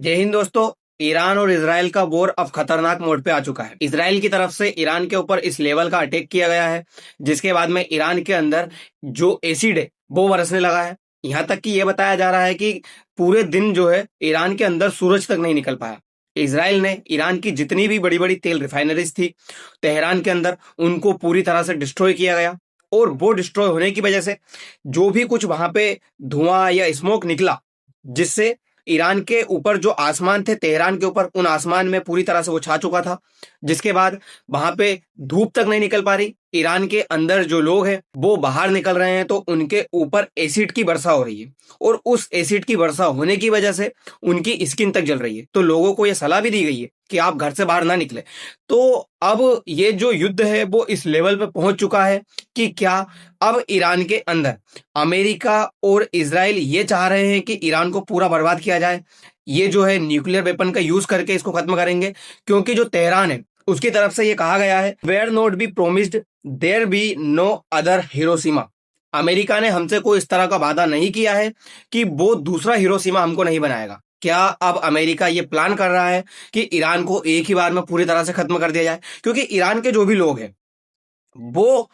जय हिंद दोस्तों। ईरान और इसराइल का वॉर अब खतरनाक मोड पे आ चुका है। इसराइल की तरफ से ईरान के ऊपर इस लेवल का अटैक किया गया है जिसके बाद में ईरान के अंदर जो एसिड है वो बरसने लगा है। यहां तक कि यह बताया जा रहा है कि पूरे दिन जो है ईरान के अंदर सूरज तक नहीं निकल पाया। इसराइल ने ईरान की जितनी भी बड़ी बड़ी तेल रिफाइनरीज थी तेहरान के अंदर उनको पूरी तरह से डिस्ट्रॉय किया गया। और वो डिस्ट्रॉय होने की वजह से जो भी कुछ वहां पे धुआं या स्मोक निकला, जिससे ईरान के ऊपर जो आसमान थे तेहरान के ऊपर, उन आसमान में पूरी तरह से वो छा चुका था। जिसके बाद वहां पे धूप तक नहीं निकल पा रही। ईरान के अंदर जो लोग हैं वो बाहर निकल रहे हैं तो उनके ऊपर एसिड की वर्षा हो रही है और उस एसिड की वर्षा होने की वजह से उनकी स्किन तक जल रही है। तो लोगों को यह सलाह भी दी गई है कि आप घर से बाहर ना निकले। तो अब ये जो युद्ध है वो इस लेवल पे पहुंच चुका है कि क्या अब ईरान के अंदर अमेरिका और इजराइल ये चाह रहे हैं कि ईरान को पूरा बर्बाद किया जाए। ये जो है न्यूक्लियर वेपन का यूज करके इसको खत्म करेंगे, क्योंकि जो तेहरान है उसकी तरफ से ये कहा गया है where not be promised there be no other Hiroshima. America ने हमसे कोई इस तरह का वादा नहीं किया है कि वो दूसरा हिरोशिमा हमको नहीं बनाएगा। क्या अब अमेरिका ये प्लान कर रहा है कि ईरान को एक ही बार में पूरी तरह से खत्म कर दिया जाए? क्योंकि ईरान के जो भी लोग हैं वो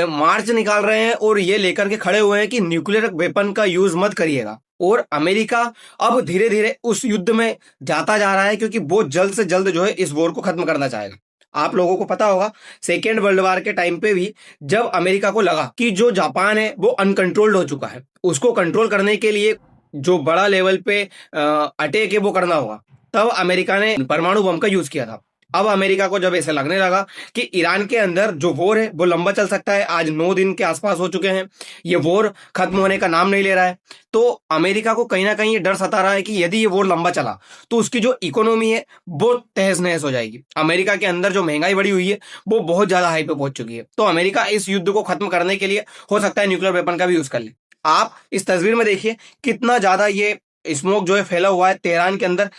मार्च निकाल रहे हैं और ये लेकर के खड़े हुए हैं कि न्यूक्लियर वेपन का यूज मत करिएगा। और अमेरिका अब धीरे धीरे उस युद्ध में जाता जा रहा है क्योंकि वो जल्द से जल्द जो है इस वॉर को खत्म करना चाहेगा। आप लोगों को पता होगा सेकेंड वर्ल्ड वॉर के टाइम पे भी जब अमेरिका को लगा कि जो जापान है वो अनकंट्रोल्ड हो चुका है, उसको कंट्रोल करने के लिए जो बड़ा लेवल पे अटैक है वो करना होगा, तब अमेरिका ने परमाणु बम का यूज किया था। अब अमेरिका को जब ऐसा लगने लगा कि ईरान के अंदर जो वॉर है वो लंबा चल सकता है, आज 9 दिन के आसपास हो चुके हैं, ये वॉर खत्म होने का नाम नहीं ले रहा है, तो अमेरिका को कहीं ना कहीं ये डर सता रहा है कि यदि ये वॉर लंबा चला तो उसकी जो इकोनॉमी है वो तहस नहस हो जाएगी। अमेरिका के अंदर जो महंगाई बढ़ी हुई है वो बहुत ज्यादा हाई पे पहुंच चुकी है। तो अमेरिका इस युद्ध को खत्म करने के लिए हो सकता है न्यूक्लियर वेपन का भी यूज कर ले। आप इस तस्वीर में देखिए कितना ज्यादा ये स्मोक जो है फैला हुआ है तेहरान के अंदर।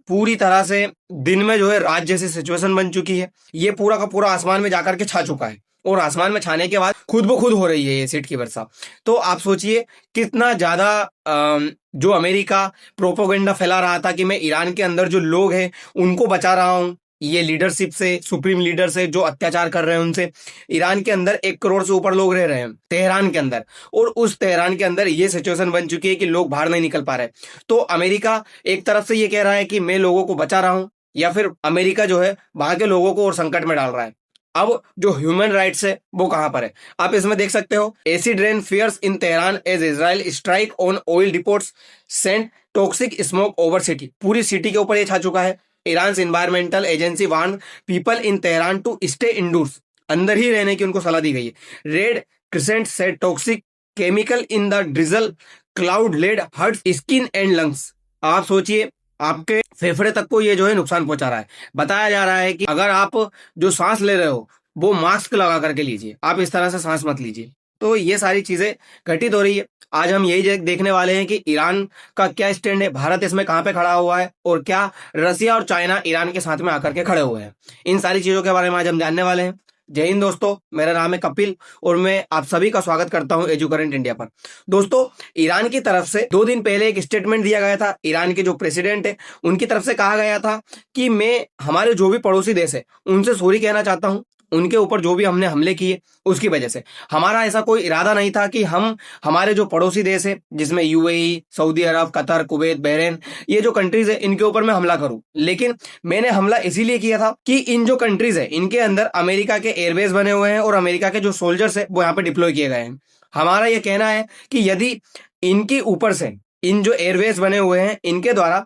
पूरी तरह से दिन में जो है रात जैसी सिचुएशन बन चुकी है। ये पूरा का पूरा आसमान में जाकर के छा चुका है और आसमान में छाने के बाद खुद ब खुद हो रही है ये एसिड की वर्षा। तो आप सोचिए कितना ज्यादा जो अमेरिका प्रोपोगेंडा फैला रहा था कि मैं ईरान के अंदर जो लोग हैं उनको बचा रहा हूँ, ये लीडरशिप से, सुप्रीम लीडर से जो अत्याचार कर रहे हैं उनसे। ईरान के अंदर 1 करोड़ से ऊपर लोग रह रहे हैं तेहरान के अंदर, और उस तेहरान के अंदर ये सिचुएशन बन चुकी है कि लोग बाहर नहीं निकल पा रहे। तो अमेरिका एक तरफ से ये कह रहा है कि मैं लोगों को बचा रहा हूं, या फिर अमेरिका जो है वहां के लोगों को और संकट में डाल रहा है। अब जो ह्यूमन राइट्स है वो कहां पर है आप इसमें देख सकते हो। Acid rain fears in Tehran as Israel strike on oil depots send toxic smoke over city. पूरी सिटी के ऊपर ये छा चुका है। Iran environmental agency warn people in Tehran to stay indoors, अंदर ही रहने की उनको सलाह दी गई है। Red Crescent said toxic chemical in the drizzle cloud led hurt skin and lungs. आप सोचिए आपके फेफड़े तक को ये जो है नुकसान पहुंचा रहा है। बताया जा रहा है कि अगर आप जो सांस ले रहे हो वो मास्क लगा करके लीजिए, आप इस तरह से सांस मत लीजिए। तो ये सारी चीजें घटित हो रही है। आज हम यही देखने वाले हैं कि ईरान का क्या स्टैंड है, भारत इसमें कहां पे खड़ा हुआ है, और क्या रसिया और चाइना ईरान के साथ में आकर के खड़े हुए हैं। इन सारी चीजों के बारे में आज हम जानने वाले हैं। जय हिंद दोस्तों, मेरा नाम है कपिल और मैं आप सभी का स्वागत करता हूं एजू करंट इंडिया पर। दोस्तों, ईरान की तरफ से 2 दिन पहले एक स्टेटमेंट दिया गया था। ईरान के जो प्रेसिडेंट है उनकी तरफ से कहा गया था कि मैं हमारे जो भी पड़ोसी देश है उनसे सॉरी कहना चाहता हूं, उनके ऊपर जो भी हमने हमले किए उसकी वजह से। हमारा ऐसा कोई इरादा नहीं था कि हम हमारे जो पड़ोसी देश है जिसमें यूएई, सऊदी अरब, कतर, कुवैत, बहरीन, ये जो कंट्रीज है इनके ऊपर मैं हमला करूं। लेकिन मैंने हमला इसीलिए किया था कि इन जो कंट्रीज है इनके अंदर अमेरिका के एयरबेस बने हुए हैं और अमेरिका के जो सोल्जर्स है वो यहाँ पे डिप्लॉय किए गए हैं। हमारा यह कहना है कि यदि इनके ऊपर से, इन जो एयरबेस बने हुए हैं इनके द्वारा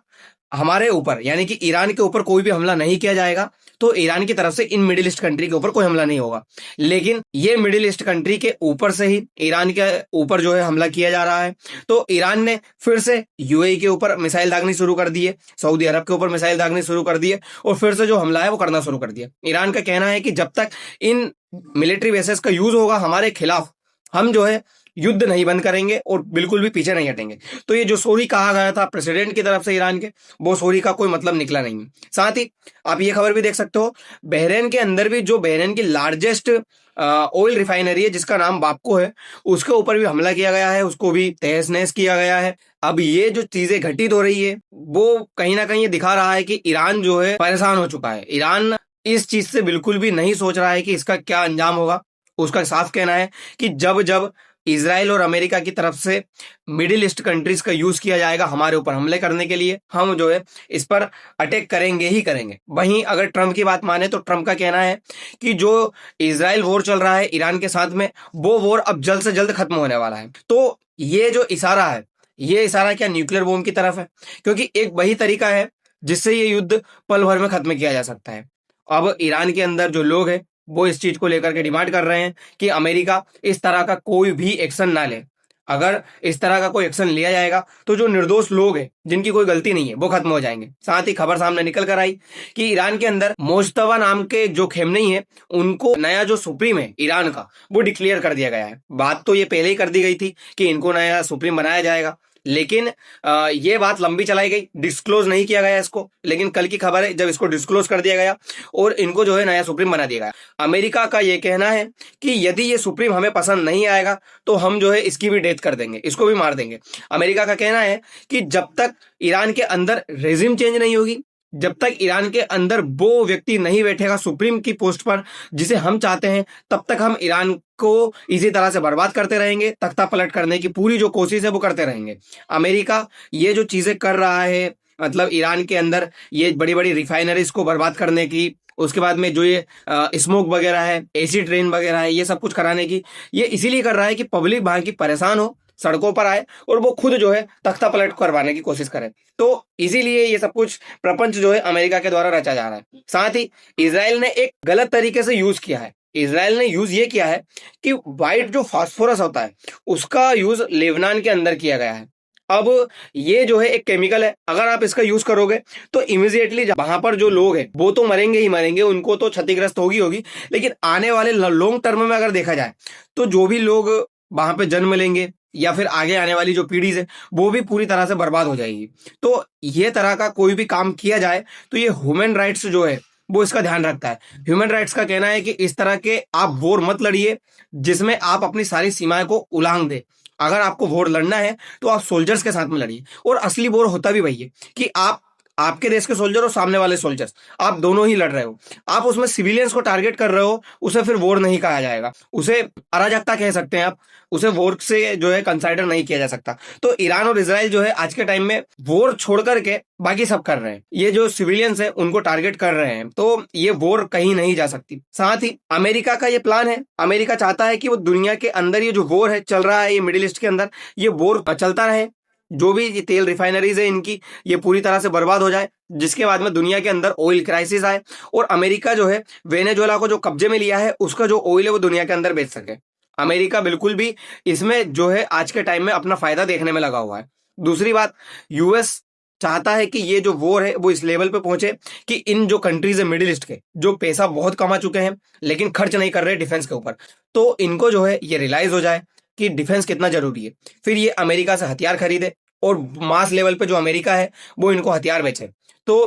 हमारे ऊपर यानी कि ईरान के ऊपर कोई भी हमला नहीं किया जाएगा तो ईरान की तरफ से इन मिडिल ईस्ट कंट्री के ऊपर कोई हमला नहीं होगा। लेकिन ये मिडिल ईस्ट कंट्री के ऊपर से ही ईरान के ऊपर जो है हमला किया जा रहा है। तो ईरान ने फिर से यूएई के ऊपर मिसाइल दागनी शुरू कर दी है, सऊदी अरब के ऊपर मिसाइल दागनी शुरू कर दी है और फिर से जो हमला है वो करना शुरू कर दिया। ईरान का कहना है कि जब तक इन मिलिट्री बेसेस का यूज होगा हमारे खिलाफ, हम जो है युद्ध नहीं बंद करेंगे और बिल्कुल भी पीछे नहीं हटेंगे। तो ये जो सॉरी कहा गया था प्रेसिडेंट की तरफ से ईरान के, वो सॉरी का कोई मतलब निकला नहीं। साथ ही आप ये खबर भी देख सकते हो, बहरेन के अंदर भी जो बहरेन की लार्जेस्ट ऑयल रिफाइनरी है जिसका नाम बापको है, उसके ऊपर भी हमला किया गया है, उसको भी तहस नहस किया गया है। अब ये जो चीजें घटित हो रही है वो कहीं ना कहीं ये दिखा रहा है कि ईरान जो है परेशान हो चुका है। ईरान इस चीज से बिल्कुल भी नहीं सोच रहा है कि इसका क्या अंजाम होगा। उसका साफ कहना है कि जब जब इसराइल और अमेरिका की तरफ से मिडिल ईस्ट कंट्रीज का यूज किया जाएगा हमारे ऊपर हमले करने के लिए, हम जो है इस पर अटैक करेंगे ही करेंगे। वहीं अगर ट्रंप की बात माने तो ट्रंप का कहना है कि जो इसराइल वॉर चल रहा है ईरान के साथ में, वो वॉर अब जल्द से जल्द खत्म होने वाला है। तो ये जो इशारा है, ये इशारा क्या न्यूक्लियर बॉम्ब की तरफ है? क्योंकि एक वही तरीका है जिससे ये युद्ध पल भर में खत्म किया जा सकता है। अब ईरान के अंदर जो लोग हैं वो इस चीज को लेकर के डिमांड कर रहे हैं कि अमेरिका इस तरह का कोई भी एक्शन ना ले। अगर इस तरह का कोई एक्शन लिया जाएगा तो जो निर्दोष लोग हैं जिनकी कोई गलती नहीं है वो खत्म हो जाएंगे। साथ ही खबर सामने निकल कर आई कि ईरान के अंदर मोज्तबा नाम के जो खेमनेई है, उनको नया जो सुप्रीम है ईरान का, वो डिक्लेयर कर दिया गया है। बात तो ये पहले ही कर दी गई थी कि इनको नया सुप्रीम बनाया जाएगा, लेकिन ये बात लंबी चलाई गई, डिस्क्लोज नहीं किया गया इसको। लेकिन कल की खबर है जब इसको डिस्क्लोज कर दिया गया और इनको जो है नया सुप्रीम बना दिया गया। अमेरिका का ये कहना है कि यदि ये सुप्रीम हमें पसंद नहीं आएगा तो हम जो है इसकी भी डेथ कर देंगे, इसको भी मार देंगे। अमेरिका का कहना है कि जब तक ईरान के अंदर रेजिम चेंज नहीं होगी, जब तक ईरान के अंदर वो व्यक्ति नहीं बैठेगा सुप्रीम की पोस्ट पर जिसे हम चाहते हैं, तब तक हम ईरान को इसी तरह से बर्बाद करते रहेंगे, तख्ता पलट करने की पूरी जो कोशिश है वो करते रहेंगे। अमेरिका ये जो चीजें कर रहा है, मतलब ईरान के अंदर ये बड़ी बड़ी रिफाइनरीज को बर्बाद करने की, उसके बाद में जो ये स्मोक वगैरह है, एसी ट्रेन वगैरह है, ये सब कुछ कराने की, ये इसीलिए कर रहा है कि पब्लिक वहां की परेशान हो, सड़कों पर आए और वो खुद जो है तख्ता पलट करवाने की कोशिश करे। तो इसीलिए ये सब कुछ प्रपंच जो है अमेरिका के द्वारा रचा जा रहा है। साथ ही इसराइल ने एक गलत तरीके से यूज किया है। इसराइल ने यूज ये किया है कि व्हाइट जो फास्फोरस होता है उसका यूज लेबनान के अंदर किया गया है। अब ये जो है एक केमिकल है, अगर आप इसका यूज करोगे तो इमीडिएटली वहां पर जो लोग हैं वो तो मरेंगे ही मरेंगे, उनको तो क्षतिग्रस्त होगी होगी, लेकिन आने वाले लॉन्ग टर्म में अगर देखा जाए तो जो भी लोग वहां पे जन्म लेंगे या फिर आगे आने वाली जो पीढ़ी है वो भी पूरी तरह से बर्बाद हो जाएगी। तो ये तरह का कोई भी काम किया जाए तो ये ह्यूमन राइट्स जो है वो इसका ध्यान रखता है। ह्यूमन राइट्स का कहना है कि इस तरह के आप वॉर मत लड़िए जिसमें आप अपनी सारी सीमाएं को उल्लंघन दे। अगर आपको वॉर लड़ना है तो आप सोल्जर्स के साथ में लड़िए, और असली वॉर होता भी वही है कि आप आपके देश के सोल्जर और सामने वाले सोल्जर्स, आप दोनों ही लड़ रहे हो। आप उसमें सिविलियंस को टारगेट कर रहे हो, उसे फिर वॉर नहीं कहा जाएगा, उसे अराजकता कह सकते हैं आप, उसे वॉर से जो है कंसाइडर नहीं किया जा सकता। तो ईरान और इसराइल जो है आज के टाइम में वॉर छोड़ करके बाकी सब कर रहे हैं, ये जो सिविलियंस है उनको टारगेट कर रहे हैं, तो ये वॉर कहीं नहीं जा सकती। साथ ही अमेरिका का ये प्लान है, अमेरिका चाहता है कि वो दुनिया के अंदर ये जो वॉर है चल रहा है, ये मिडिल ईस्ट के अंदर ये वॉर चलता रहे, जो भी ये तेल रिफाइनरीज है इनकी ये पूरी तरह से बर्बाद हो जाए, जिसके बाद में दुनिया के अंदर ऑयल क्राइसिस आए और अमेरिका जो है वेनेजुएला को जो कब्जे में लिया है उसका जो ऑयल है वो दुनिया के अंदर बेच सके। अमेरिका बिल्कुल भी इसमें जो है आज के टाइम में अपना फायदा देखने में लगा हुआ है। दूसरी बात, यूएस चाहता है कि ये जो वॉर है वो इस लेवल पे पहुंचे कि इन जो कंट्रीज है मिडिल ईस्ट के, जो पैसा बहुत कमा चुके हैं लेकिन खर्च नहीं कर रहे डिफेंस के ऊपर, तो इनको जो है ये रियलाइज हो जाए कि डिफेंस कितना जरूरी है, फिर ये अमेरिका से हथियार खरीदे और मास लेवल पे जो अमेरिका है वो इनको हथियार बेचे। तो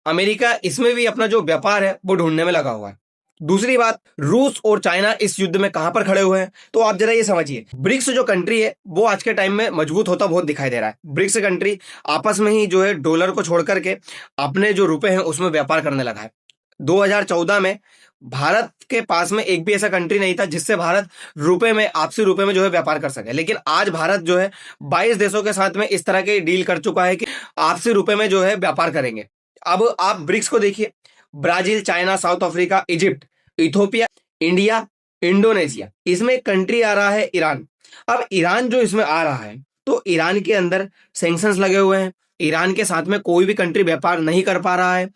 अमेरिका इसमें भी अपना जो व्यापार है वो ढूंढने में लगा हुआ है। दूसरी बात, रूस और चाइना इस युद्ध में कहां पर खड़े हुए हैं, तो आप जरा ये समझिए, ब्रिक्स जो कंट्री है वो आज के टाइम में मजबूत होता बहुत दिखाई दे रहा है। ब्रिक्स कंट्री आपस में ही जो है डॉलर को छोड़ करके अपने जो रुपए हैं उसमें व्यापार करने लगा है। 2014 में भारत के पास में एक भी ऐसा कंट्री नहीं था जिससे भारत रुपए में, आपसी रुपए में जो है व्यापार कर सके, लेकिन आज भारत जो है 22 देशों के साथ में इस तरह के डील कर चुका है कि आपसी रुपए में जो है व्यापार करेंगे। अब आप ब्रिक्स को देखिए, Brazil, China, south Africa, Egypt, Ethiopia, India, Indonesia, इसमें एक कंट्री आ रहा है ईरान। अब ईरान जो इसमें आ रहा है तो ईरान के अंदर सैंक्शंस लगे हुए हैं, ईरान के साथ में कोई भी कंट्री व्यापार नहीं कर पा रहा है।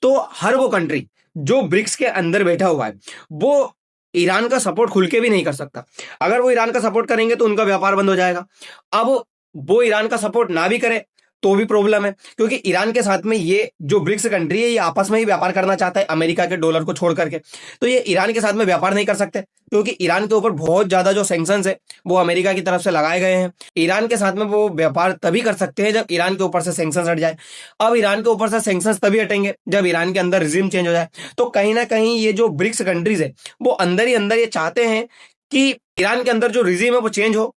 तो हर वो कंट्री जो ब्रिक्स के अंदर बैठा हुआ है वो ईरान का सपोर्ट खुल के भी नहीं कर सकता। अगर वो ईरान का सपोर्ट करेंगे तो उनका व्यापार बंद हो जाएगा। अब वो ईरान का सपोर्ट ना भी करे तो भी प्रॉब्लम है, क्योंकि ईरान के साथ में ये जो ब्रिक्स कंट्री है ये आपस में ही व्यापार करना चाहता है अमेरिका के डॉलर को छोड़ करके। तो ये ईरान के साथ में व्यापार नहीं कर सकते, क्योंकि ईरान के ऊपर बहुत ज्यादा जो सैंक्शंस है वो अमेरिका की तरफ से लगाए गए हैं। ईरान के साथ में वो व्यापार तभी कर सकते हैं जब ईरान के ऊपर से सैंक्शंस हट जाए। अब ईरान के ऊपर से सैंक्शंस तभी हटेंगे जब ईरान के अंदर रिजिम चेंज हो जाए। तो कहीं ना कहीं ये जो ब्रिक्स कंट्रीज है वो अंदर ही अंदर ये चाहते हैं कि ईरान के अंदर जो रिजिम है वो चेंज हो,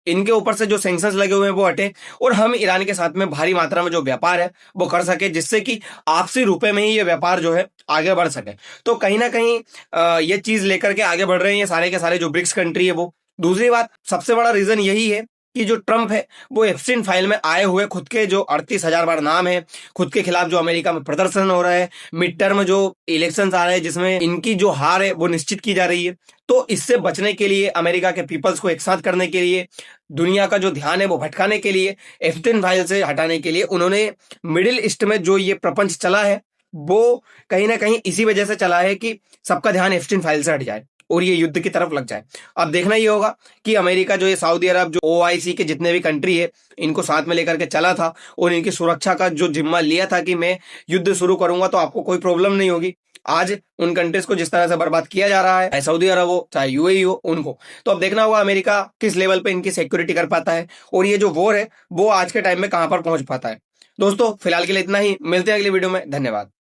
इनके ऊपर से जो सैंक्शंस लगे हुए हैं वो हटे, और हम ईरान के साथ में भारी मात्रा में जो व्यापार है वो कर सके, जिससे कि आपसी रुपए में ही ये व्यापार जो है आगे बढ़ सके। तो कहीं ना कहीं ये चीज लेकर के आगे बढ़ रहे हैं ये सारे के सारे जो ब्रिक्स कंट्री है वो। दूसरी बात, सबसे बड़ा रीजन यही है कि जो ट्रंप है वो एप्स्टीन फाइल में आए हुए खुद के जो 38,000 बार नाम है, खुद के खिलाफ जो अमेरिका में प्रदर्शन हो रहा है, मिड टर्म जो इलेक्शंस आ रहे हैं जिसमें इनकी जो हार है वो निश्चित की जा रही है, तो इससे बचने के लिए, अमेरिका के पीपल्स को एक साथ करने के लिए, दुनिया का जो ध्यान है वो भटकाने के लिए, एप्स्टीन फाइल से हटाने के लिए उन्होंने मिडिल ईस्ट में जो ये प्रपंच चला है वो कहीं ना कहीं इसी वजह से चला है कि सबका ध्यान एप्स्टीन फाइल से हट जाए और ये युद्ध की तरफ लग जाए। अब देखना ये होगा कि अमेरिका जो ये सऊदी अरब जो ओआईसी के जितने भी कंट्री है इनको साथ में लेकर के चला था और इनकी सुरक्षा का जो जिम्मा लिया था कि मैं युद्ध शुरू करूंगा तो आपको कोई प्रॉब्लम नहीं होगी, आज उन कंट्रीज को जिस तरह से बर्बाद किया जा रहा है, चाहे सऊदी अरब हो चाहे यूएई हो, उनको तो अब देखना होगा अमेरिका किस लेवल पे इनकी सिक्योरिटी कर पाता है और ये जो वॉर है वो आज के टाइम में कहां पर पहुंच पाता है। दोस्तों फिलहाल के लिए इतना ही, मिलते हैं अगली वीडियो में, धन्यवाद।